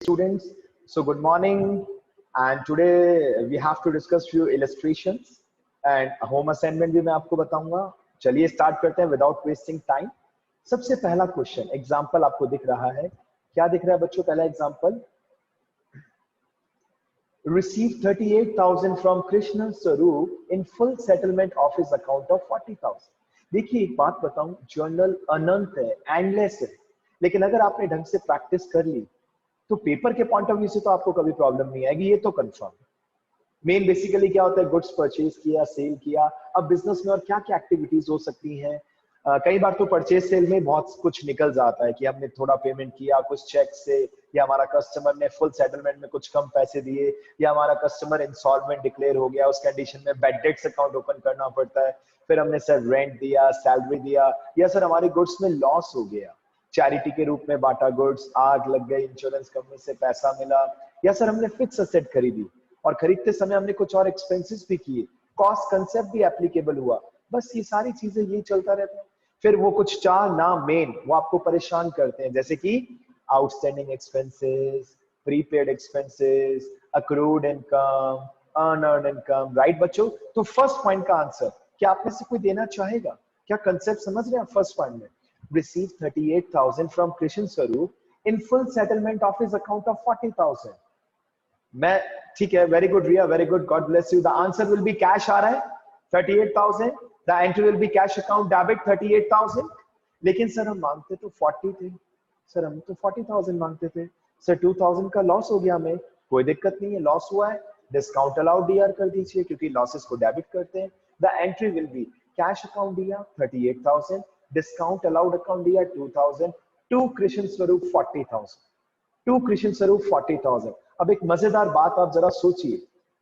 students, so good morning, and today we have to discuss few illustrations and home assignment भी मैं आपको बताऊंगा. चलिए स्टार्ट करते हैं without wasting time. सबसे पहला क्वेश्चन एग्जांपल आपको दिख रहा है. क्या दिख रहा है बच्चों? पहला example, received 38,000 from Krishna Swaroop in full settlement of his account of 40,000. देखिए एक बात बताऊं, जर्नल अनंत है, एंडलेस है, लेकिन अगर आपने ढंग से प्रैक्टिस कर ली तो पेपर के पॉइंट ऑफ व्यू से तो आपको कभी प्रॉब्लम नहीं आएगी, ये तो कंफर्म. मेन बेसिकली क्या होता है, गुड्स परचेज किया, सेल किया. अब बिजनेस में और क्या क्या एक्टिविटीज हो सकती हैं. कई बार तो परचेज सेल में बहुत कुछ निकल जाता है कि हमने थोड़ा पेमेंट किया कुछ चेक से, या हमारा कस्टमर ने फुल सेटलमेंट में कुछ कम पैसे दिए, या हमारा कस्टमर इंसॉल्वेंट डिक्लेयर हो गया, उस कंडीशन में बैड डेट्स अकाउंट ओपन करना पड़ता है. फिर हमने सर रेंट दिया, सैलरी दिया, या सर हमारी गुड्स में लॉस हो गया, चैरिटी के रूप में बांटा गुड्स, आग लग गई, इंश्योरेंस कंपनी से पैसा मिला, या सर हमने फिक्स एसेट खरीदी और खरीदते समय हमने कुछ और एक्सपेंसेस भी किए, कॉस्ट कंसेप्ट भी एप्लीकेबल हुआ. बस ये सारी चीजें ये चलता रहता है. फिर वो कुछ चार नाम मेन वो आपको परेशान करते हैं, जैसे कि outstanding expenses, prepaid expenses, accrued income, unearned income. Right बच्चों? तो फर्स्ट पॉइंट का आंसर क्या आप में से कोई देना चाहेगा? क्या कंसेप्ट समझ रहे हैं? फर्स्ट पॉइंट में received 38,000 from Krishan Swaroop in full settlement of his account of 40,000. मैं ठीक है, very good Riya, very good, God bless you. The answer will be cash आ रहा है 38,000. The entry will be cash account debit 38,000. लेकिन sir हम मांगते तो 40 थे, सर हम तो 40,000 मांगते थे, सर 2,000 का लॉस हो गया हमें. कोई दिक्कत नहीं है, लॉस हुआ है, डिस्काउंट अलाउड डीआर कर दीजिए क्योंकि लॉसेस को डेबिट करते हैं. The entry will be cash account DR 38,000, discount allowed account DR 2,000, to Krishna Swaroop 40,000, to Krishna Swaroop 40,000. अब एक मजेदार बात आप जरा सोचिए,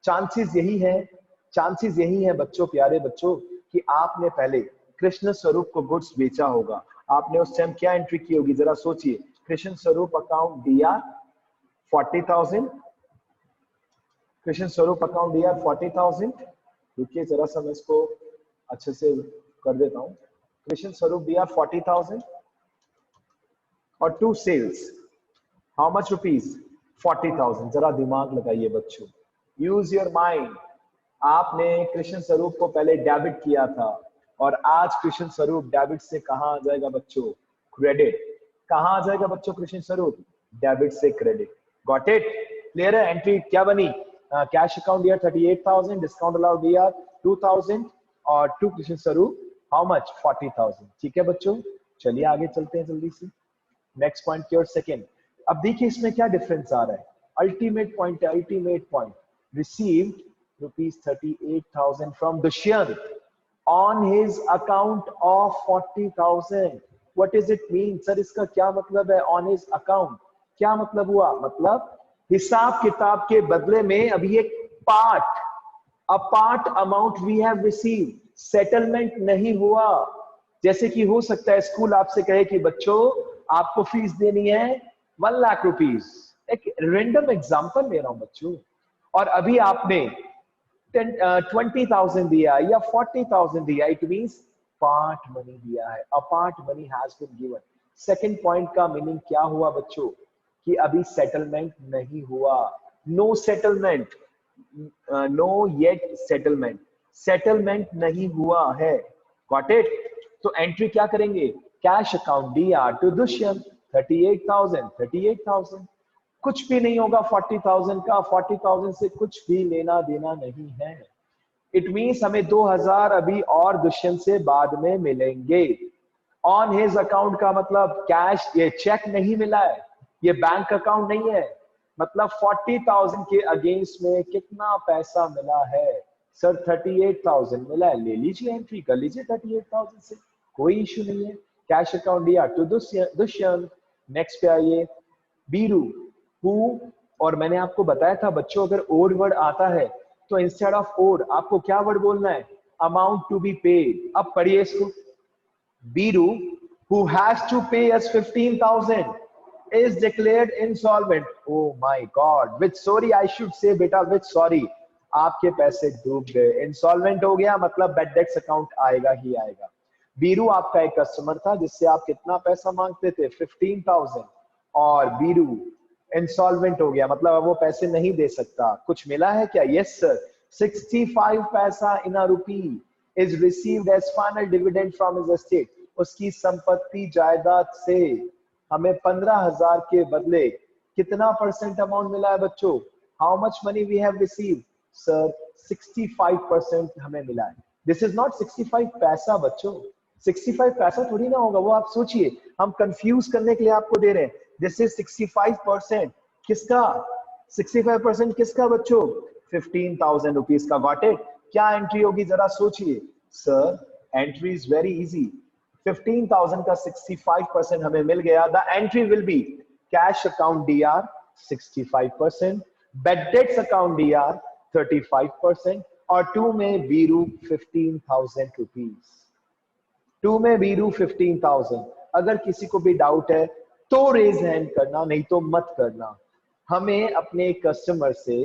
चांसेस यही है बच्चों, प्यारे बच्चों, कि आपने पहले कृष्ण स्वरूप को गुड्स बेचा होगा. आपने उस टाइम क्या एंट्री की होगी, जरा सोचिए. कृष्ण स्वरूप अकाउंट डीआर 40,000, कृष्ण स्वरूप अकाउंट डीआर 40,000. रुकिए जरा सा मैं इसको अच्छे से कर देता हूं. कृष्ण स्वरूप डीआर 40,000 और to sales how much rupees 40,000. जरा दिमाग लगाइए बच्चों, यूज योर माइंड. आपने कृष्ण स्वरूप को पहले डेबिट किया था और आज कृष्ण स्वरूप डेबिट से कहां आ जाएगा बच्चों? क्रेडिट. कहां आ जाएगा बच्चों कृष्ण स्वरूप? डेबिट से क्रेडिट. Got it? क्लियर है? एंट्री क्या बनी? कैश अकाउंट दिया 38,000, डिस्काउंट अलाउड दिया 2,000 और टू कृष्ण स्वरूप हाउ मच 40,000. ठीक है बच्चों, चलिए आगे चलते हैं जल्दी से. नेक्स्ट पॉइंट की ओर सेकेंड. अब देखिए इसमें क्या डिफरेंस आ रहा है. अल्टीमेट पॉइंट है, ultimate point. Received rupees 38,000 from Dushyant on his account of 40,000. What does it mean? Sir इसका क्या मतलब है on his account? क्या मतलब हुआ? मतलब हिसाब किताब के बदले में अभी एक part amount we have received. Settlement नहीं हुआ. जैसे कि हो सकता है स्कूल आपसे कहे कि बच्चों आपको फीस देनी है 1 लाख रुपीस. एक रेंडम एग्जांपल ले रहा हूं बच्चों, और अभी आपने 20,000 दिया या 40,000 दिया. इट मींस पार्ट मनी दिया है. A part money has been given. Second point का मीनिंग क्या हुआ बच्चों? कि अभी सेटलमेंट नहीं हुआ. No settlement, no yet settlement. Settlement नहीं हुआ है. Got it? तो एंट्री क्या करेंगे? Cash account DR to Dushyant 38,000. कुछ भी नहीं होगा 40,000 का. 40,000 से कुछ भी लेना देना नहीं है. इट मींस हमें 2,000 अभी और दुष्यंत से बाद में मिलेंगे. ऑन हिज अकाउंट का मतलब कैश, ये चेक नहीं मिला है, ये बैंक अकाउंट नहीं है. मतलब 40,000 के अगेंस्ट में कितना पैसा मिला है? सर 38,000 मिला है. ले लीजिए, एंट्री कर लीजिए 38,000 से, कोई इशू नहीं है. कैश अकाउंट दिया टू दुष्यंत. नेक्स्ट पे आइए. बीरू हु, और मैंने आपको बताया था बच्चों अगर और वर्ड आता है तो इंस्टेड ऑफ और आपको क्या वर्ड बोलना है? Amount to be paid. अब पढ़िए इसको. Biru who has to pay us 15,000 is declared insolvent. Oh my God, with sorry I should say बेटा, with sorry आपके पैसे डूब गए. इंसॉल्वेंट हो गया मतलब बैड डेट्स अकाउंट आएगा ही आएगा. बीरू आपका एक कस्टमर था जिससे आप कितना पैसा मांगते थे? 15,000. और बीरू इंसॉल्वेंट हो गया, मतलब अब वो पैसे नहीं दे सकता। कुछ मिला है क्या? यस सर, 65 पैसा in a rupee is received as final dividend from his estate. उसकी संपत्ति जायदाद से हमें 15,000 के बदले कितना परसेंट अमाउंट मिला है बच्चों? How much money we have received? Sir 65% हमें मिला है। दिस इज नॉट 65 पैसा बच्चों, 65 पैसा थोड़ी ना होगा वो, आप सोचिए, हम कंफ्यूज करने के लिए आपको दे रहे हैं। This is 65%। किसका? 65% किसका बच्चों? 15,000 रुपीज का। Got it? क्या एंट्री होगी जरा सोचिए। Sir entry is very easy, 15,000 का 65% हमें मिल गया। The entry will be cash account D R 65%, bed debts account DR 35%, और 2 में बीरू 15,000 रुपीज। 2 में बीरू 15,000। अगर किसी को भी डाउट है तो रेज हैंड करना, नहीं तो मत करना। हमें अपने कस्टमर से,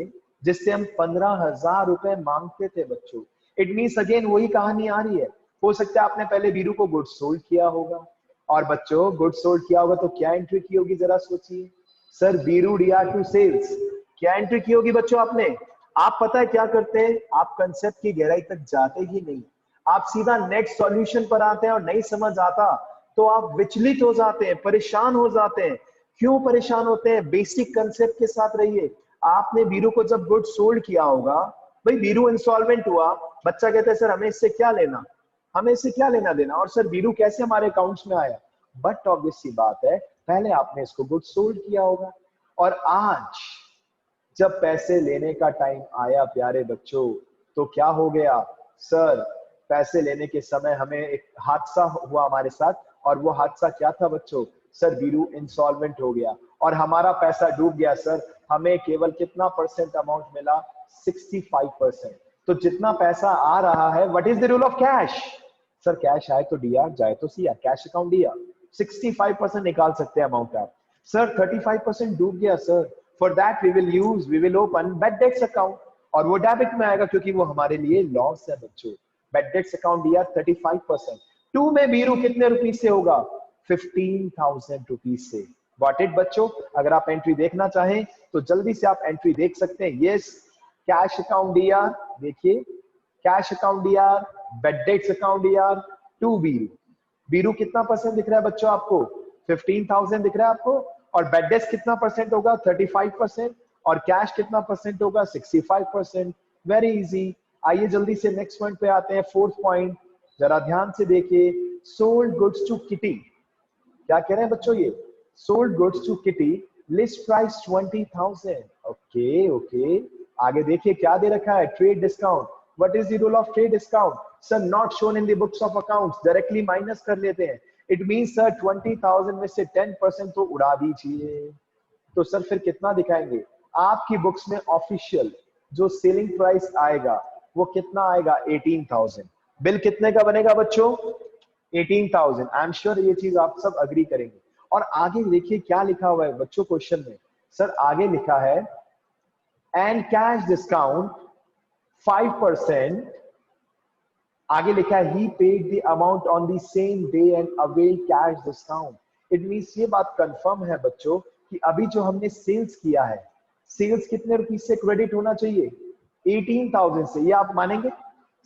जिससे हम 15,000 रुपए मांगते थे बच्चों, इट मीन्स अगेन वही कहानी आ रही है। हो सकता है आपने पहले बीरू को गुड सोल्ड किया होगा, और बच्चों गुड सोल्ड किया होगा तो क्या एंट्री की होगी जरा सोचिए। Sir Biru DR to sales, क्या एंट्री की होगी बच्चों आपने? आप पता है क्या करते हैं? आप कंसेप्ट की गहराई तक जाते ही नहीं, आप सीधा नेक्स्ट सॉल्यूशन पर आते हैं, और नहीं समझ आता तो आप विचलित हो जाते हैं, परेशान हो जाते हैं। क्यों परेशान होते हैं? बेसिक कंसेप्ट के साथ रहिए। आपने बीरू को जब गुड सोल्ड किया होगा, भाई बीरू इंस्टॉलमेंट हुआ, बच्चा कहता है सर हमें इससे क्या लेना, हमें इससे क्या लेना देना, और सर बीरू कैसे हमारे अकाउंट्स में आया? बट ऑब्वियस सी बात है, पहले आपने इसको गुड सोल्ड किया होगा। और आज जब पैसे लेने का टाइम आया प्यारे बच्चों, तो क्या हो गया? सर पैसे लेने के समय हमें एक हादसा हुआ हमारे साथ, और वो हादसा क्या था बच्चों? सर बीरू इंसॉल्वेंट हो गया और हमारा पैसा डूब गया। सर हमें केवल कितना परसेंट अमाउंट मिला? 65%। तो जितना पैसा आ रहा है, what is the rule of cash? Sir cash आए तो डीआर, जाए तो सीआर, कैश अकाउंट डीआर। 65% निकाल सकते हैं अमाउंट आप। सर 35% डूब गया sir, for that we will open bad debts account, और वो डेबिट में आएगा क्योंकि वो हमारे लिए लॉस है बच्चों। Bed debts account DR 35%। 2 में बीरू कितने रुपीस से होगा? 15,000 रुपीज से। गॉट इट बच्चों? अगर आप एंट्री देखना चाहें तो जल्दी से आप एंट्री देख सकते हैं। यस, कैश अकाउंट डीआर, देखिए cash account D R, bed debts account DR, 2 Biru. Biru कितना परसेंट दिख रहा है बच्चों आपको? 15,000 दिख रहा है आपको। और बेड डेट्स कितना परसेंट होगा? 35%। और कैश कितना परसेंट होगा? 65%। Very easy. आइए जल्दी से नेक्स्ट पॉइंट पे आते हैं, फोर्थ पॉइंट, जरा ध्यान से देखिए। सोल्ड गुड्स टू किटी, क्या कह रहे हैं बच्चों ये? Sold goods to Kitty, list price 20,000। Okay okay, आगे देखिए क्या दे रखा है? Trade discount. What is the rule of trade discount? Sir not shown in the books of accounts, directly minus कर लेते हैं। इट मींस सर 20,000 में से 10% तो उड़ा दीजिए। तो सर फिर कितना दिखाएंगे? आपकी बुक्स में ऑफिशियल जो सेलिंग प्राइस आएगा वो कितना आएगा? 18,000। बिल कितने का बनेगा बच्चों? 18,000। आई एम श्योर ये चीज आप सब अग्री करेंगे। और आगे देखिए क्या लिखा हुआ है बच्चों क्वेश्चन में। सर आगे लिखा है एंड कैश डिस्काउंट 5%। आगे लिखा है he paid the amount on the same day and avail cash discount. It means ये बात कंफर्म है बच्चों कि अभी जो हमने सेल्स किया है, सेल्स कितने रुपीस से क्रेडिट होना चाहिए? 18,000 से। ये आप मानेंगे?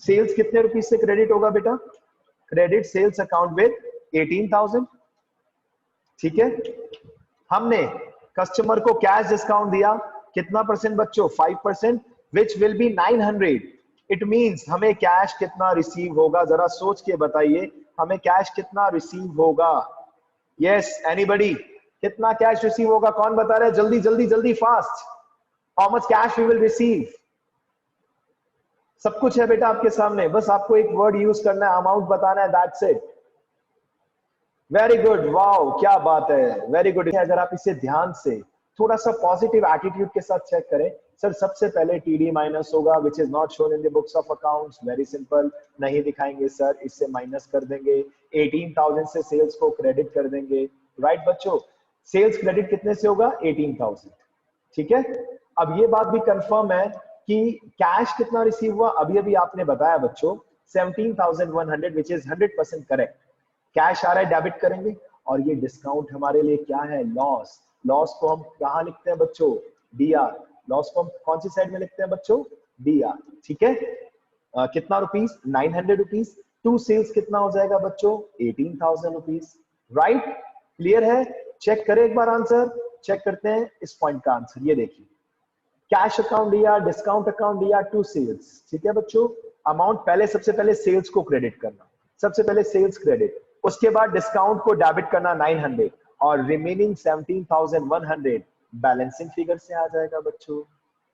सेल्स कितने रुपीस से क्रेडिट होगा बेटा? Credit sales account with 18,000। ठीक है, हमने कस्टमर को कैश डिस्काउंट दिया, कितना परसेंट बच्चों? 5%, विच विल बी 900। इट मींस हमें कैश कितना रिसीव होगा? जरा सोच के बताइए, हमें कैश कितना रिसीव होगा? यस एनीबडी, कितना कैश रिसीव होगा? कौन बता रहा है? जल्दी जल्दी जल्दी, fast. How much cash we will receive? सब कुछ है बेटा आपके सामने, बस आपको एक वर्ड यूज करना है, अमाउंट बताना है, that's it. Very good, wow क्या बात है, वेरी गुड। अगर आप इसे ध्यान से थोड़ा सा पॉजिटिव एटीट्यूड के साथ चेक करें, सर सबसे पहले टीडी माइनस होगा which is not shown in the books of accounts. Very simple, नहीं दिखाएंगे सर, इससे माइनस कर देंगे। 18,000 से सेल्स को क्रेडिट कर देंगे। राइट बच्चों, सेल्स क्रेडिट कितने से होगा? 18,000। ठीक है, अब ये बात भी कंफर्म है कि कैश कितना रिसीव हुआ? अभी अभी आपने बताया बच्चों 17,100, विच इज 100% करेक्ट। कैश आ रहा है, डेबिट करेंगे, और ये डिस्काउंट हमारे लिए क्या है? लॉस। लॉस को हम कहाँ लिखते हैं बच्चों, DR। लॉस को हम कौन सी साइड में लिखते हैं बच्चों, DR। ठीक है, कितना रुपीस, 900 रुपीस। टू सेल्स कितना हो जाएगा बच्चों, 18,000 रुपीस। राइट, क्लियर है? चेक करें एक बार आंसर, चेक करते हैं इस पॉइंट का आंसर। ये देखिए, कैश अकाउंट दिया, डिस्काउंट अकाउंट दिया, टू सेल्स। ठीक है बच्चों, अमाउंट पहले, सबसे पहले सेल्स को क्रेडिट करना, सबसे पहले सेल्स क्रेडिट, उसके बाद डिस्काउंट को डेबिट करना 900 और रिमेनिंग 17,100 बैलेंसिंग फिगर से आ जाएगा बच्चों।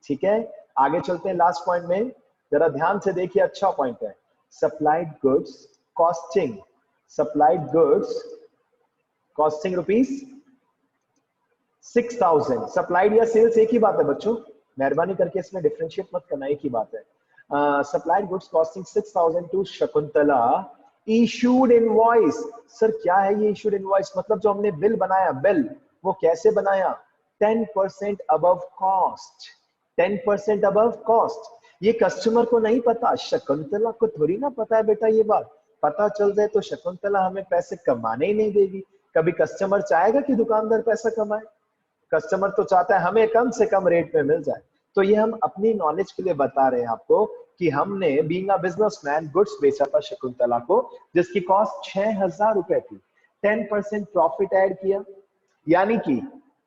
ठीक है, आगे चलते हैं लास्ट पॉइंट में, जरा ध्यान से देखिए, अच्छा पॉइंट है। Supplied goods costing, supplied goods costing rupees 6,000। Supplied या सेल्स एक ही बात है बच्चों, मेहरबानी करके इसमें डिफरेंशिएट मत करना, एक ही बात है। Supplied goods costing 6,000 to Shakuntala. Issued invoice, sir क्या है ये इशूड इनवॉइस, मतलब जो हमने बिल बनाया, बिल वो कैसे बनाया, 10% अबव कॉस्ट, 10% अबव कॉस्ट। ये कस्टमर को नहीं पता, शकुंतला को थोड़ी ना पता है बेटा ये बात। पता चल जाए तो शकुंतला हमें पैसे कमाने ही नहीं देगी। कभी कस्टमर चाहेगा कि दुकानदार पैसा कमाए? कस्टमर तो चाहता है हमें कम से कम रेट पे मिल जाए। तो ये हम अपनी नॉलेज के लिए बता रहे हैं आपको कि हमने बीइंग अ बिजनेसमैन गुड्स बेचा था शकुंतला को, जिसकी कॉस्ट 6,000 रुपए थी। 10% प्रॉफिट ऐड किया, यानी कि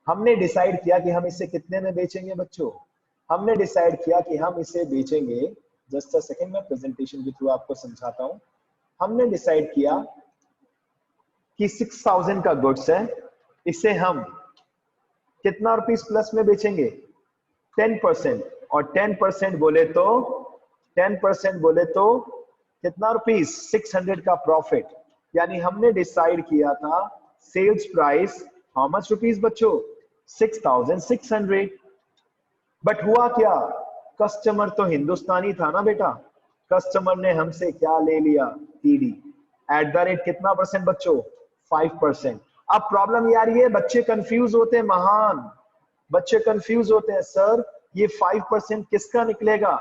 हमने डिसाइड किया कि हम इसे कितने में बेचेंगे बच्चों, हमने डिसाइड किया कि हम इसे बेचेंगे, जस्ट अ सेकंड में प्रेजेंटेशन के थ्रू आपको समझाता हूं। हमने डिसाइड किया कि 6,000 का गुड्स है, इसे हम कितना रुपीस प्लस में बेचेंगे, 10%। और 10% बोले तो 10% बोले तो कितना रुपीस, 600 का प्रॉफिट। यानी हमने डिसाइड किया था sales price how much rupees बच्चों, 6,600। बट हुआ क्या, कस्टमर तो हिंदुस्तानी था ना बेटा, कस्टमर ने हमसे क्या ले लिया, TD एट द रेट कितना परसेंट बच्चों, 5%। अब प्रॉब्लम ये आ रही है, बच्चे कंफ्यूज होते हैं, महान बच्चे कंफ्यूज होते हैं, सर ये 5% किसका निकलेगा,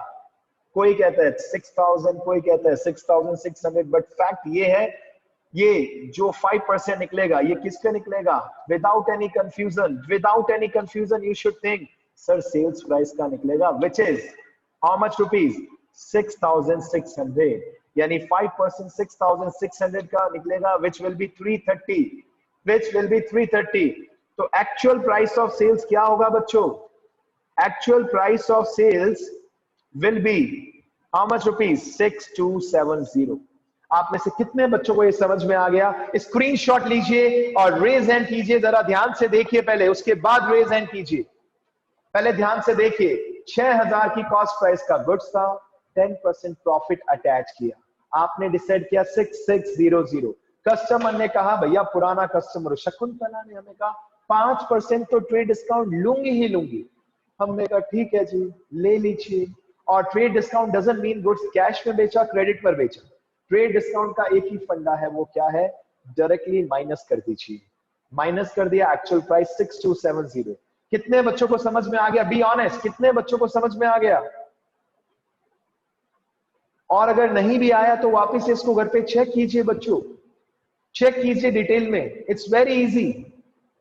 कोई कहता है 6,000, कोई कहता है 6,600, बट फैक्ट ये है, ये जो 5% निकलेगा ये किसका निकलेगा, without any confusion, without any confusion you should think sir sales price का निकलेगा, which is how much rupees, 6,600। यानी 5% 6,600 का निकलेगा, which will be 330, which will be 330। तो एक्चुअल प्राइस ऑफ सेल्स क्या होगा बच्चों, actual price of sales will be how much rupees, 6,270। आप में से कितने बच्चों को ये समझ में आ गया? स्क्रीनशॉट लीजिए और रेज हैंड कीजिए, जरा ध्यान से देखिए पहले, उसके बाद रेज हैंड कीजिए। पहले ध्यान से देखिए, 6,000 की कॉस्ट प्राइस का गुड्स था, 10% प्रॉफिट अटैच किया, आपने डिसाइड किया 6,600। कस्टमर ने कहा, भैया पुराना कस्टमर, शकुंतला ने हमें कहा 5% तो ट्रेड डिस्काउंट लूंगी ही लूंगी। हमने कहा ठीक है जी ले लीजिए। और trade discount doesn't mean goods cash में बेचा, क्रेडिट पर बेचा। ट्रेड डिस्काउंट का एक ही फंडा है, वो क्या है, डायरेक्टली माइनस कर दीजिए। माइनस कर दिया, एक्चुअल प्राइस 6,270। कितने बच्चों को समझ में आ गया, बी ऑनेस्ट, कितने बच्चों को समझ में आ गया? और अगर नहीं भी आया तो वापस इसको घर पे चेक कीजिए बच्चों, चेक कीजिए डिटेल में, इट्स वेरी इजी।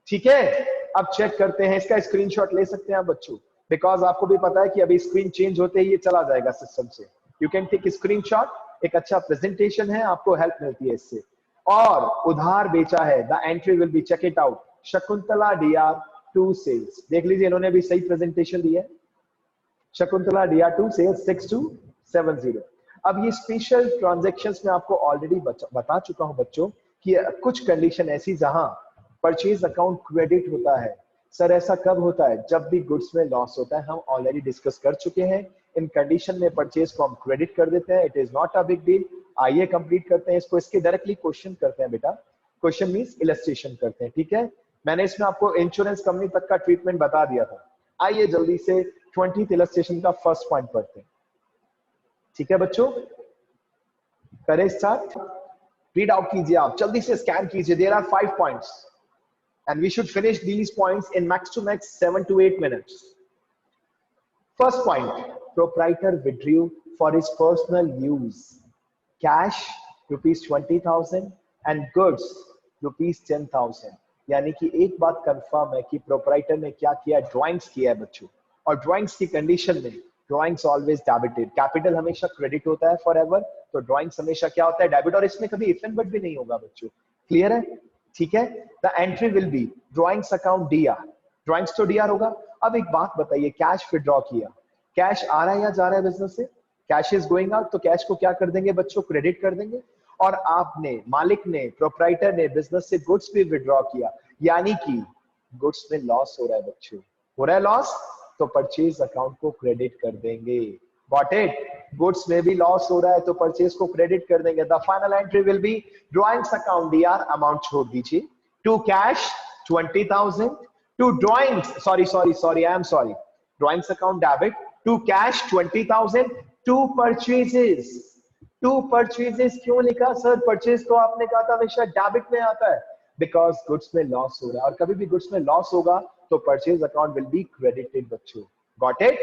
ठीक है, अब चेक करते हैं, इसका स्क्रीनशॉट ले सकते हैं आप बच्चों, बिकॉज आपको भी पता है कि अभी स्क्रीन चेंज होते ही ये चला जाएगा सिस्टम से। यू कैन टेक स्क्रीनशॉट, एक अच्छा प्रेजेंटेशन है, आपको हेल्प मिलती है इससे। और उधार बेचा है, the entry will be, check it out, Shakuntala DR to sales. देख लीजिए, इन्होंने भी सही प्रेजेंटेशन दी है, शकुंतला DR टू सेल्स 6,270। अब ये स्पेशल ट्रांजैक्शंस में आपको ऑलरेडी बता चुका हूं बच्चों कि कुछ कंडीशन ऐसी जहां परचेज अकाउंट क्रेडिट होता है। सर ऐसा कब होता है, जब भी गुड्स में लॉस होता है, हम ऑलरेडी डिस्कस कर चुके हैं। इन कंडीशन में परचेज को हम क्रेडिट कर देते हैं, it is not a big deal. आइए कंप्लीट करते हैं इसको, इसके डायरेक्टली क्वेश्चन करते हैं बेटा, क्वेश्चन मींस इलस्ट्रेशन करते हैं। ठीक है, मैंने इसमें आपको इंश्योरेंस कंपनी तक का ट्रीटमेंट बता दिया था। आइए जल्दी से 20th इलस्ट्रेशन का फर्स्ट पॉइंट पढ़ते हैं। ठीक है बच्चों, करें स्टार्ट, रीड आउट कीजिए आप, जल्दी से स्कैन कीजिए। There are 5 points and we should finish these points in max to max 7 to 8 minutes. First point, proprietor withdrew for his personal use cash rupees 20,000 and goods rupees 10,000. यानी कि एक बात confirm है कि प्रोपराइटर ने क्या किया, ड्राइंग्स किया है बच्चों, और ड्राइंग्स की कंडीशन में ड्राइंग्स ऑलवेज डेबिटेड, कैपिटल हमेशा क्रेडिट होता है फॉर एवर, तो ड्राइंग्स हमेशा क्या होता है, डेबिट, और इसमें कभी इफ एंड बट भी नहीं होगा बच्चों। क्लियर है? ठीक है। The entry will be drawings account D R, drawings तो डीआर होगा। अब एक बात बताइए, कैश विड्रॉ किया, कैश आ रहा है या जा रहा है बिजनेस से, कैश इज गोइंग आउट, तो कैश को क्या कर देंगे बच्चों, क्रेडिट कर देंगे। और आपने, मालिक ने, प्रोपराइटर ने बिजनेस से गुड्स भी विड्रॉ किया, यानी कि गुड्स में लॉस हो रहा है बच्चों, हो रहा है लॉस, तो परचेज अकाउंट को क्रेडिट कर देंगे। Got it? गुड्स में भी लॉस हो रहा है तो परचेज को क्रेडिट कर देंगे। The final entry will be drawings account DR, amount छोड़ दीजिए, to cash 20,000, to drawings, sorry I am sorry, drawings account debit, to cash 20,000, to purchases, to purchases क्यों लिखा सर, परचेज तो आपने कहा था हमेशा डेबिट में आता है, बिकॉज गुड्स में लॉस हो रहा है, और कभी भी गुड्स में लॉस होगा तो purchase account will be credited बच्चों। Got it?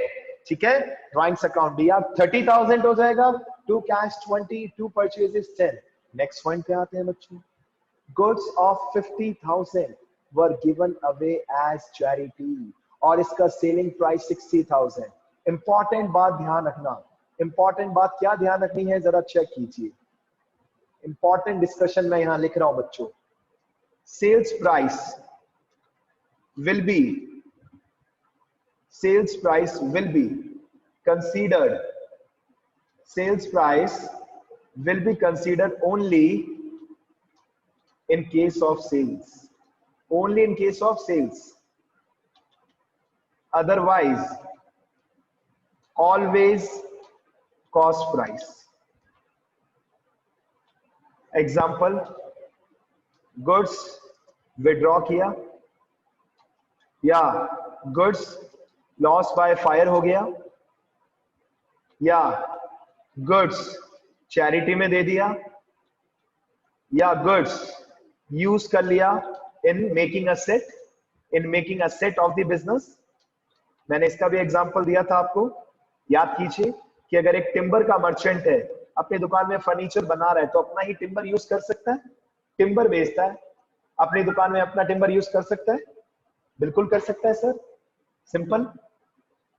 ठीक है। ड्राइंग्स अकाउंट डीआर 30,000 हो जाएगा, to cash 20, to purchases 10। Next point पे आते हैं बच्चों, goods of 50,000 were given away as charity, और इसका सेलिंग प्राइस 60,000। इंपॉर्टेंट बात ध्यान रखना, इंपॉर्टेंट बात क्या ध्यान रखनी है, जरा चेक कीजिए, इंपॉर्टेंट डिस्कशन मैं यहां लिख रहा हूं बच्चों। Sales price will be considered, sales price will be considered only in case of sales, only in case of sales, otherwise always cost price. Example, goods withdraw किया, या गुड्स लॉस बाय फायर हो गया, या goods charity में दे दिया, या goods use कर लिया in making a set, in making a set of the business. मैंने इसका भी एग्जांपल दिया था आपको, याद कीजिए कि अगर एक टिम्बर का मर्चेंट है, अपनी दुकान में फर्नीचर बना रहा है, तो अपना ही टिम्बर यूज कर सकता है, टिम्बर बेचता है, अपनी दुकान में अपना टिम्बर यूज कर सकता है, बिल्कुल कर सकता है सर, सिंपल।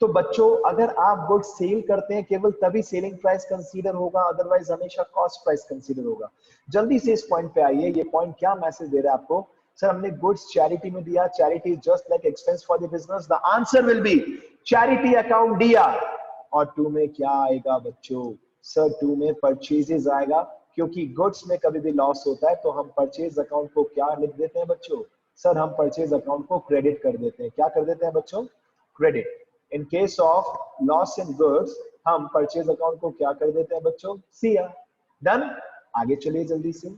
तो बच्चों अगर आप गुड सेल करते हैं केवल तभी सेलिंग प्राइस कंसीडर होगा, अदरवाइज हमेशा कॉस्ट प्राइस कंसीडर होगा। जल्दी से इस पॉइंट पे आइए, ये पॉइंट क्या मैसेज दे रहा है आपको, सर हमने गुड्स चैरिटी में दिया, charity is just like expense for the business, the answer will B charity account DR. और टू में क्या आएगा बच्चों, सर टू में परचेजेस आएगा, क्योंकि गुड्स में कभी भी लॉस होता है तो हम परचेज अकाउंट को क्या लिख देते हैं बच्चों, सर हम परचेज अकाउंट को क्रेडिट कर देते हैं, क्या कर देते हैं बच्चों, credit. In case of loss in goods हम परचेज अकाउंट को क्या कर देते हैं बच्चों, सीआ। डन? आगे चलिए जल्दी से।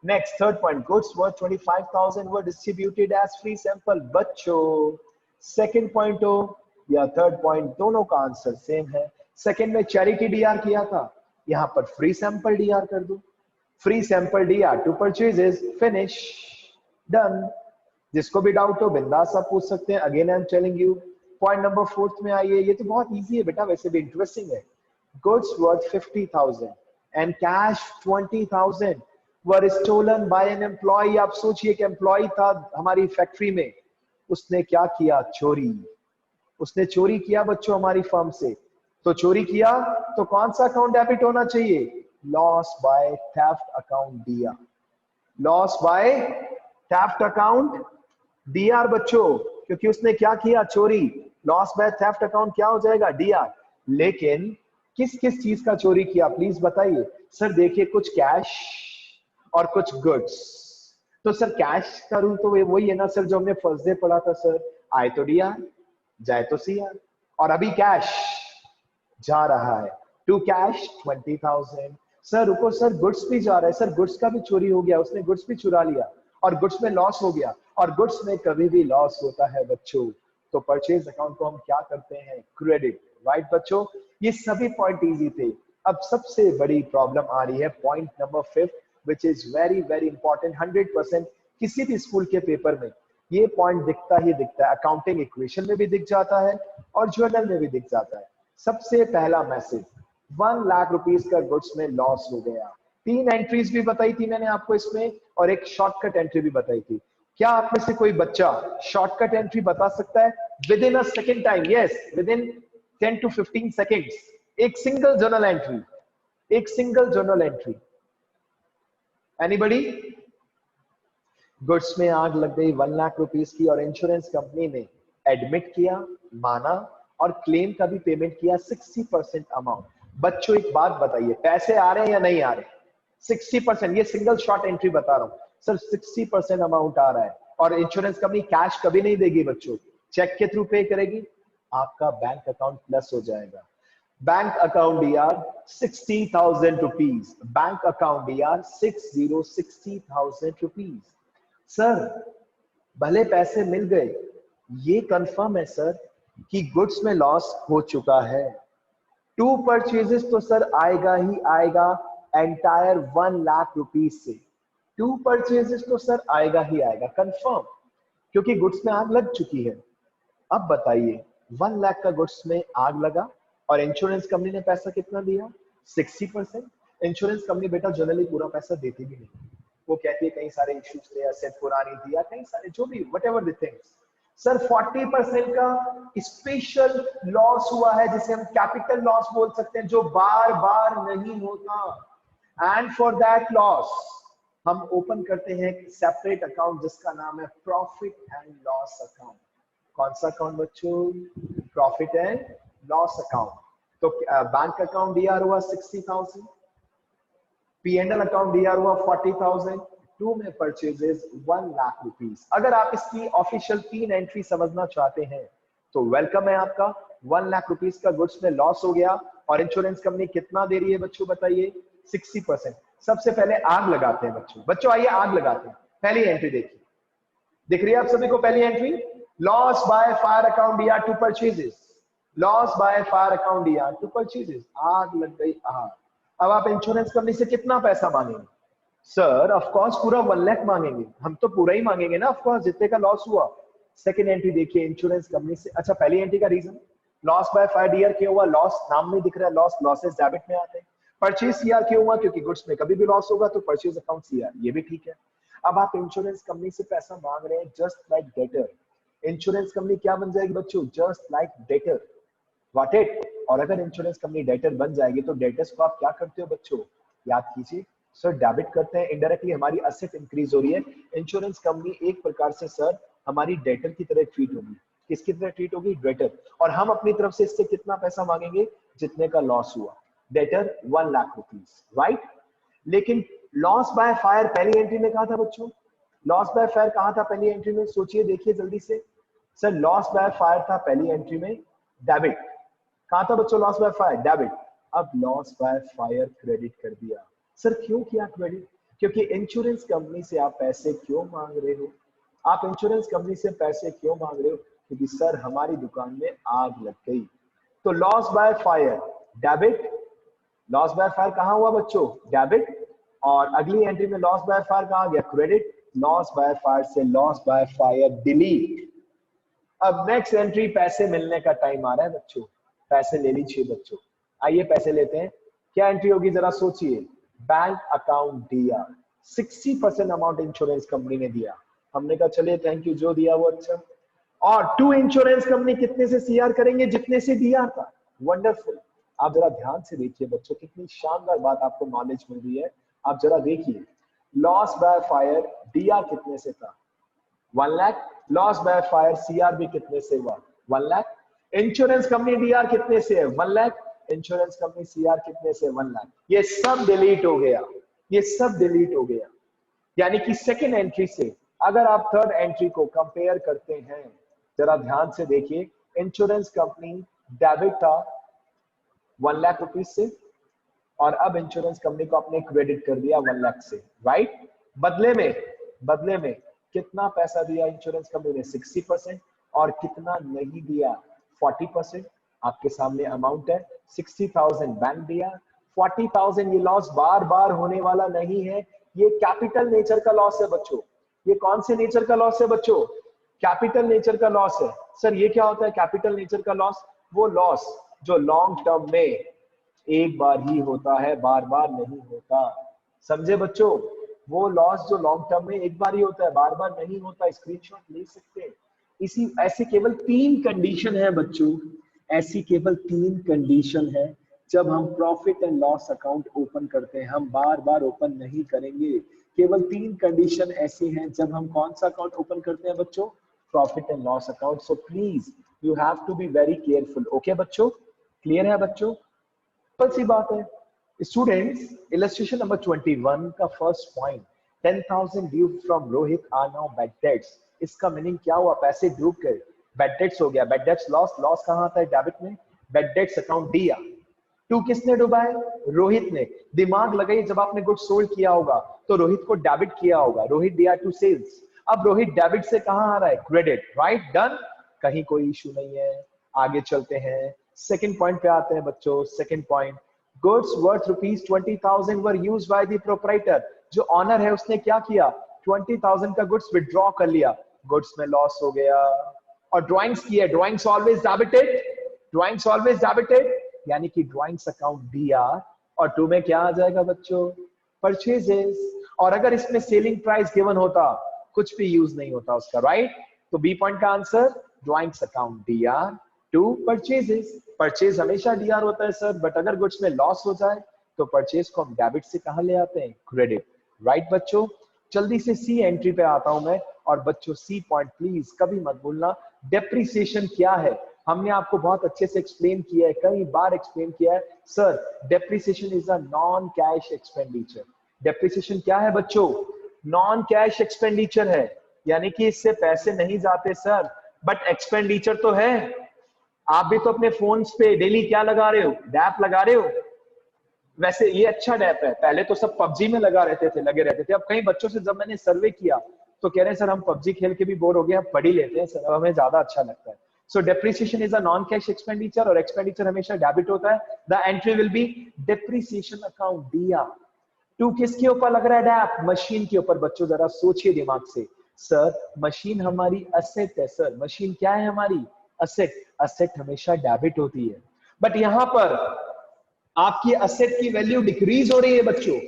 Next third point, goods worth 25,000 were distributed as free sample. बच्चों सेकंड पॉइंट हो या थर्ड पॉइंट, दोनों का आंसर सेम है। सेकंड में चैरिटी डीआर किया था, यहां पर फ्री सैंपल डीआर कर दो, free sample DR to purchases, finish, done. जिसको भी डाउट हो बिंदास आप पूछ सकते हैं। Again I am telling you, point number fourth में आइए, ये तो बहुत इजी है बेटा, वैसे भी इंटरेस्टिंग है। Goods worth 50,000 and cash 20,000 were stolen by an employ. आप सोचिए कि एम्प्लॉय था हमारी फैक्ट्री में, उसने क्या किया, चोरी, उसने चोरी किया बच्चों हमारी फर्म से। तो चोरी किया तो कौन सा अकाउंट डेबिट होना चाहिए, loss by theft account DR, loss by theft account DR बच्चों, क्योंकि उसने क्या किया, चोरी, लॉस बाय थेफ्ट अकाउंट क्या हो जाएगा, डीआर। लेकिन किस किस चीज का चोरी किया प्लीज बताइए। सर देखिए कुछ कैश और कुछ गुड्स, तो सर कैश का रूल तो वही है ना सर जो हमने फर्स्ट डे पढ़ा था सर, आए तो डीआर जाए तो सीआर, और अभी कैश जा रहा है, टू कैश 20,000। सर रुको सर, गुड्स भी जा रहा है, सर गुड्स का भी चोरी हो गया, उसने गुड्स भी चुरा लिया और गुड्स में लॉस हो गया, और गुड्स में कभी भी लॉस होता है बच्चों तो परचेज अकाउंट को हम क्या करते हैं, क्रेडिट। राइट बच्चों, ये सभी पॉइंट इजी थे। अब सबसे बड़ी प्रॉब्लम आ रही है point number 5 which is very very important. 100% किसी भी स्कूल के पेपर में ये पॉइंट दिखता ही दिखता है, अकाउंटिंग इक्वेशन में भी दिख जाता है और जर्नल में भी दिख जाता है। सबसे पहला मैसेज, 1 लाख रुपीस का गुड्स में लॉस हो गया। 3 एंट्रीज भी बताई थी मैंने आपको इसमें और एक शॉर्टकट एंट्री भी बताई थी। क्या आप में से कोई बच्चा शॉर्टकट एंट्री बता सकता है with in a second time? Yes, with in 10 to 15 seconds. एक सिंगल जर्नल एंट्री, एक single journal entry. Anybody? Goods में आग लग गई 1 लाख रुपीस की और इंश्योरेंस कंपनी ने एडमिट किया, माना और क्लेम का भी पेमेंट किया 60% अमाउंट। बच्चों एक बात बताइए, पैसे आ रहे हैं या नहीं आ रहे? 60%। ये सिंगल शॉर्ट एंट्री बता रहा हूं सर, 60% अमाउंट आ रहा है और इंश्योरेंस कंपनी कैश कभी नहीं देगी बच्चों, चेक के थ्रू पे करेगी। आपका बैंक अकाउंट प्लस हो जाएगा। Bank account DR 60,000 rupees, bank account DR 60,000 rupees. Sir भले पैसे मिल गए, ये कंफर्म है सर कि गुड्स में लॉस हो चुका है। 2 परचेजेस तो सर आएगा ही आएगा एंटायर 1 लाख रुपीज से। 2 परचेजेस तो सर आएगा ही आएगा कंफर्म, क्योंकि गुड्स में आग लग चुकी है। अब बताइए 1 लाख का गुड्स में आग लगा और इंश्योरेंस कंपनी ने पैसा कितना दिया? 60%। इंश्योरेंस कंपनी बेटा जनरली पूरा पैसा देती भी नहीं, वो कहती है कई सारे इश्यूज थे, एसेट पुरानी थी या कई सारे जो भी व्हाटएवर द थिंग्स। सर 40% का स्पेशल लॉस हुआ है जिसे हम कैपिटल लॉस बोल सकते हैं, जो बार बार नहीं होता। एंड फॉर दैट लॉस हम ओपन करते हैं एक सेपरेट अकाउंट जिसका नाम है प्रॉफिट एंड लॉस अकाउंट। कौन सा अकाउंट बच्चों? Profit and loss account. तो बैंक अकाउंट डीआर हुआ 60,000, P&L अकाउंट डीआर हुआ 40,000, 2 में परचेजेस 1 लाख रुपीस। अगर आप इसकी ऑफिशियल 3 एंट्री समझना चाहते हैं तो वेलकम है आपका। 1 लाख रुपीस का गुड्स में लॉस हो गया और इंश्योरेंस कंपनी कितना दे रही है बच्चों बताइए? 60%। सबसे पहले आग लगाते हैं बच्चों आइए आग लगाते हैं। पहली एंट्री देखिए, दिख रही है आप सभी को? पहली entry loss by fire account DR 2 purchases, loss by fire account DR 2 purchases. आग लग गई आग। अब आप इंश्योरेंस कंपनी से कितना पैसा मांगेंगे? सर ऑफ कोर्स पूरा 1 लाख मांगेंगे, हम तो पूरा ही मांगेंगे ना ऑफ कोर्स, जितने का लॉस हुआ। सेकंड एंट्री देखिए इंश्योरेंस कंपनी से, अच्छा पहली एंट्री का reason loss by fire DR क्यों हुआ? लॉस नाम में दिख रहा है, लॉस लॉसेस डेबिट में आते हैं। परचेज सीआर क्यों हुआ? क्योंकि गुड्स में कभी भी लॉस होगा तो परचेज अकाउंट सीआर, ये भी ठीक है। अब आप इंश्योरेंस कंपनी से पैसा मांग रहे हैं just like debtor. Insurance company क्या बन जाएगी बच्चों? Just like debtor. What it? और अगर इंश्योरेंस कंपनी डेटर बन जाएगी तो डेटर्स को आप क्या करते हो बच्चों? याद कीजिए सर, डेबिट करते हैं। इनडायरेक्टली हमारी असेट इंक्रीज हो रही है। इंश्योरेंस कंपनी एक प्रकार से सर हमारी डेटर की तरह ट्रीट होगी। किसकी तरह ट्रीट होगी? डेटर। और हम अपनी तरफ से इससे कितना पैसा मांगेंगे? जितने का लॉस हुआ। Debtor 1 lakh rupees, right. लेकिन लॉस बाय फायर पहली एंट्री में कहा था बच्चों? लॉस बाय फायर कहा था पहली एंट्री में? सोचिए देखिए जल्दी से। सर लॉस बाय फायर था पहली एंट्री में डेबिट। कहा था बच्चों लॉस बाय फायर? डेबिट। अब लॉस बाय फायर क्रेडिट कर दिया। सर क्यों किया क्रेडिट? क्योंकि इंश्योरेंस कंपनी से आप पैसे क्यों मांग रहे हो? आप इंश्योरेंस कंपनी से पैसे क्यों मांग रहे हो? क्योंकि सर हमारी दुकान में आग लग गई। तो loss by fire debit, loss by fire कहां हुआ बच्चों? डेबिट। और अगली एंट्री में लॉस बाय फायर कहां गया? क्रेडिट। लॉस बाय फायर से लॉस बाय फायर डिलीट। अब नेक्स्ट एंट्री पैसे मिलने का टाइम आ रहा है बच्चों, पैसे ले लीजिए बच्चों। आइए पैसे लेते हैं। क्या एंट्री होगी जरा सोचिए? Bank account DR 60% amount insurance company ने दिया। हमने कहा चलिए थैंक यू, जो दिया वो अच्छा। और 2 इंश्योरेंस कंपनी कितने से सीआर करेंगे? जितने से दिया था। वंडरफुल। आप जरा ध्यान से देखिए बच्चों, कितनी शानदार बात आपको नॉलेज मिल रही है। आप जरा देखिए लॉस बाय फायर डीआर कितने से था? 1 lakh. Loss by fire CR भी कितने से हुआ? 1 लाख। इंश्योरेंस कंपनी डीआर कितने से है? 1 लाख। इंश्योरेंस कंपनी सीआर कितने से? 1 लाख। ये सब डिलीट हो गया, ये सब डिलीट हो गया। यानी कि सेकेंड एंट्री से अगर आप थर्ड एंट्री को कंपेयर करते हैं, जरा ध्यान से देखिए। इंश्योरेंस कंपनी डेबिट था 1 लाख रुपीज से और अब इंश्योरेंस कंपनी को आपने क्रेडिट कर दिया 1 लाख से, राइट। बदले में कितना पैसा दिया इंश्योरेंस कंपनी ने? 60%। और कितना नहीं दिया? 40%। आपके सामने अमाउंट है 60,000 बैंक दिया, 40,000। ये लॉस बार बार होने वाला नहीं है, ये कैपिटल नेचर का लॉस है बच्चों। ये कौन से नेचर का लॉस है बच्चों? कैपिटल नेचर का लॉस है। सर ये क्या होता है कैपिटल नेचर का लॉस? वो लॉस जो लॉन्ग टर्म में एक बार ही होता है, बार बार नहीं होता। समझे बच्चों? वो लॉस जो लॉन्ग टर्म में एक बार ही होता है, बार बार नहीं होता, स्क्रीनशॉट ले सकते हैं। इसी ऐसे केवल 3 कंडीशन है बच्चों, ऐसी केवल 3 कंडीशन है जब हम profit and loss account open करते हैं, हम बार बार ओपन नहीं करेंगे। केवल 3 कंडीशन ऐसी हैं जब हम कौन सा अकाउंट ओपन करते हैं बच्चों, profit and loss account. So please you have to be very careful. Okay बच्चों, क्लियर है बच्चों? सिंपल सी बात है स्टूडेंट्स। इलस्ट्रेशन नंबर 21 का first point, 10,000 due from Rohit are now bad debts. इसका मीनिंग क्या हुआ, पैसे डूब गए, बैड डेट्स हो गया। बैड डेट्स लॉस, लॉस कहां आता है, डेबिट में, बैड डेट्स अकाउंट दिया। टू किसने डुबाए, रोहित ने। दिमाग लगाइए, जब आपने गुड सोल्ड किया होगा तो रोहित को डेबिट किया होगा, रोहित दिया टू सेल्स। अब रोहित डेबिट से कहां आ रहा है, क्रेडिट, राइट, डन, कहीं कोई इशू नहीं है। आगे चलते हैं, सेकंड पॉइंट पे आते हैं बच्चों। Second point, goods worth ₹20,000 were used by the proprietor. जो ऑनर है उसने क्या किया, 20,000 का गुड्स विड्रॉ कर लिया, गुड्स में लॉस हो गया। और ड्राइंग्स की है, drawings always debited, drawings always debited, यानी कि ड्राइंग्स अकाउंट दिया। और टू में क्या आ जाएगा बच्चों, परचेजेस। और अगर इसमें सेलिंग प्राइस गिवन होता, कुछ भी यूज नहीं होता उसका, राइट। तो बी पॉइंट का आंसर ड्राइंग्स अकाउंट दिया टू परचेजेस। परचेज हमेशा डीआर होता है सर, बट अगर गुड्स में लॉस हो जाए तो परचेज को हम डेबिट से कहां ले आते हैं, क्रेडिट, राइट बच्चों। जल्दी से सी एंट्री पे आता हूं मैं। और बच्चों सी पॉइंट प्लीज कभी मत भूलना, डेप्रिसिएशन क्या है, हमने आपको बहुत अच्छे से एक्सप्लेन किया है, कई बार एक्सप्लेन किया है sir. Depreciation is a non cash expenditure. Depreciation क्या है बच्चों, नॉन कैश एक्सपेंडिचर है, यानी कि इससे पैसे नहीं जाते सर, बट एक्सपेंडिचर तो है। आप भी तो अपने फोन्स पे डेली क्या लगा रहे हो, डैप लगा रहे हो। वैसे ये अच्छा डैप है, पहले तो सब पबजी में लगे रहते थे। अब कई बच्चों से जब मैंने सर्वे किया तो कह रहे हैं सर हम पबजी खेल के भी बोर हो गए, अब पढ़ ही लेते हैं सर, अब हमें ज्यादा अच्छा लगता है। सो depreciation is a non cash expenditure, और एक्सपेंडिचर हमेशा डेबिट होता है। The entry will be depreciation account दिया। टू किसके ऊपर लग रहा है डैप, मशीन के ऊपर। बच्चों जरा सोचिए दिमाग से, सर मशीन हमारी असेट है, सर मशीन क्या है हमारी, असेट। असेट हमेशा डेबिट होती है, बट यहां पर आपकी असेट की वैल्यू डिक्रीज हो रही है बच्चों,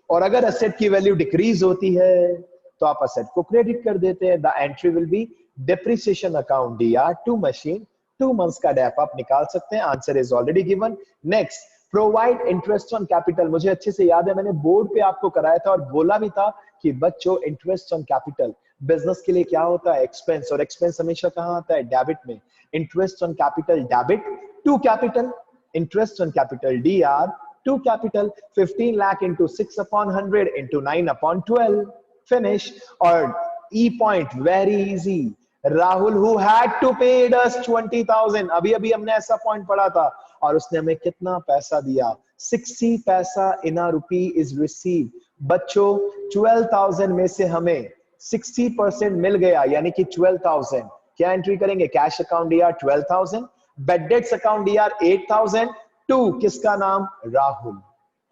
और अगर असेट की वैल्यू डिक्रीज होती है तो आप असेट को क्रेडिट कर देते हैं। The entry will be depreciation account DR to machine, 2 months का डैप आप निकाल सकते हैं, answer is already given. Next, provide interest on capital. मुझे अच्छे से याद है, मैंने बोर्ड पे आपको कराया था और बोला भी था कि बच्चों इंटरेस्ट ऑन कैपिटल बिजनेस के लिए क्या होता है, एक्सपेंस, और एक्सपेंस हमेशा कहां आता है, डेबिट में। Interest on capital debit to capital, interest on capital DR to capital, 15 lakh into 6 upon 100 into 9 upon 12, finish. Or E point, very easy, Rahul who had to pay us 20,000, अभी हमने ऐसा point पढ़ा था, और उसने हमें कितना पैसा दिया, 60 पैसा in a rupee is receive. बच्चों 12,000 में से हमें 60% मिल गया, यानी कि 12,000, क्या एंट्री करेंगे, cash account DR 12,000, bad debts account DR 8,000, to किसका नाम, राहुल,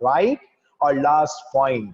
राइट। और last point,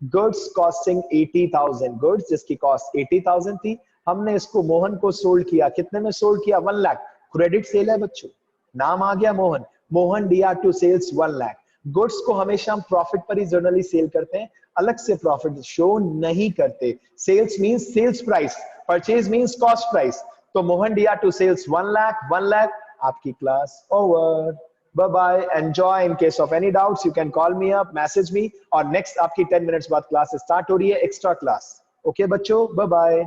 goods costing 80,000, goods जिसकी कॉस्ट 80,000 थी, हमने इसको मोहन को सोल्ड किया, कितने में सोल्ड किया, 1 लाख, क्रेडिट सेल है बच्चों, नाम आ गया Mohan, Mohan DR to sales 1 lakh. Goods को हमेशा हम प्रॉफिट पर ही जनरली सेल करते हैं, अलग से प्रॉफिट शो नहीं करते। Sales means sales price, purchase means cost price. तो Mohan DR to sales 1 lakh, 1 lakh, आपकी class over. Bye bye, enjoy. In case of any doubts you can call me up, message me. और next आपकी 10 minutes बाद class start हो रही है, extra class. Okay बच्चों, bye bye.